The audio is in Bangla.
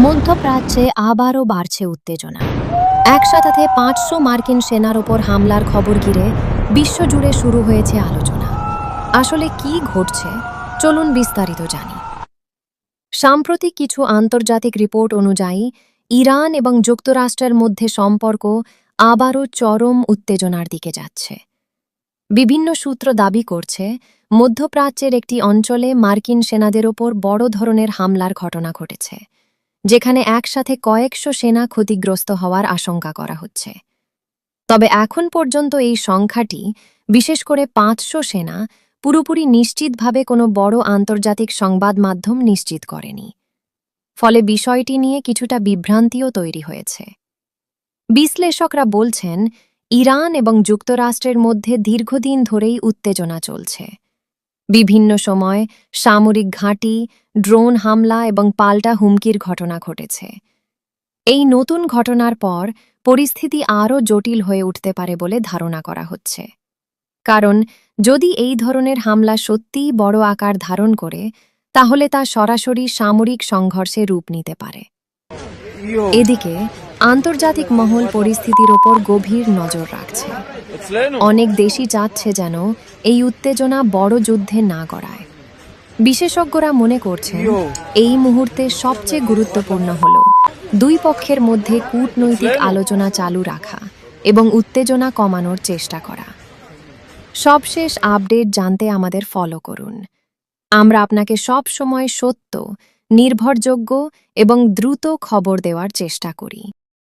মধ্যপ্রাচ্যে আবারও বাড়ছে উত্তেজনা। একসাথে ৫০০ মার্কিন সেনার ওপর হামলার খবর ঘিরে বিশ্বজুড়ে শুরু হয়েছে আলোচনা। আসলে কি ঘটছে, চলুন বিস্তারিত জানি। সাম্প্রতিক কিছু আন্তর্জাতিক রিপোর্ট অনুযায়ী ইরান এবং যুক্তরাষ্ট্রের মধ্যে সম্পর্ক আবারও চরম উত্তেজনার দিকে যাচ্ছে। বিভিন্ন সূত্র দাবি করছে, মধ্যপ্রাচ্যের একটি অঞ্চলে মার্কিন সেনাদের ওপর বড় ধরনের হামলার ঘটনা ঘটেছে, যেখানে একসাথে কয়েকশো সেনা ক্ষতিগ্রস্ত হওয়ার আশঙ্কা করা হচ্ছে। তবে এখন পর্যন্ত এই সংখ্যাটি, বিশেষ করে ৫০০ সেনা, পুরোপুরি নিশ্চিতভাবে কোনো বড় আন্তর্জাতিক সংবাদ মাধ্যম নিশ্চিত করেনি। ফলে বিষয়টি নিয়ে কিছুটা বিভ্রান্তিও তৈরি হয়েছে। বিশ্লেষকরা বলছেন, ইরান এবং যুক্তরাষ্ট্রের মধ্যে দীর্ঘদিন ধরেই উত্তেজনা চলছে। বিভিন্ন সময় সামরিক ঘাঁটি, ড্রোন হামলা এবং পাল্টা হুমকির ঘটনা ঘটেছে। এই নতুন ঘটনার পর পরিস্থিতি আরও জটিল হয়ে উঠতে পারে বলে ধারণা করা হচ্ছে। কারণ যদি এই ধরনের হামলা সত্যিই বড় আকার ধারণ করে, তাহলে তা সরাসরি সামরিক সংঘর্ষে রূপ নিতে পারে। এদিকে আন্তর্জাতিক মহল পরিস্থিতির ওপর গভীর নজর রাখছে। অনেক দেশই চাচ্ছে যেন এই উত্তেজনা বড় যুদ্ধে না গড়ায়। বিশেষজ্ঞরা মনে করছেন, এই মুহূর্তে সবচেয়ে গুরুত্বপূর্ণ হল দুই পক্ষের মধ্যে কূটনৈতিক আলোচনা চালু রাখা এবং উত্তেজনা কমানোর চেষ্টা করা। সবশেষ আপডেট জানতে আমাদের ফলো করুন। আমরা আপনাকে সব সময় সত্য, নির্ভরযোগ্য এবং দ্রুত খবর দেওয়ার চেষ্টা করি।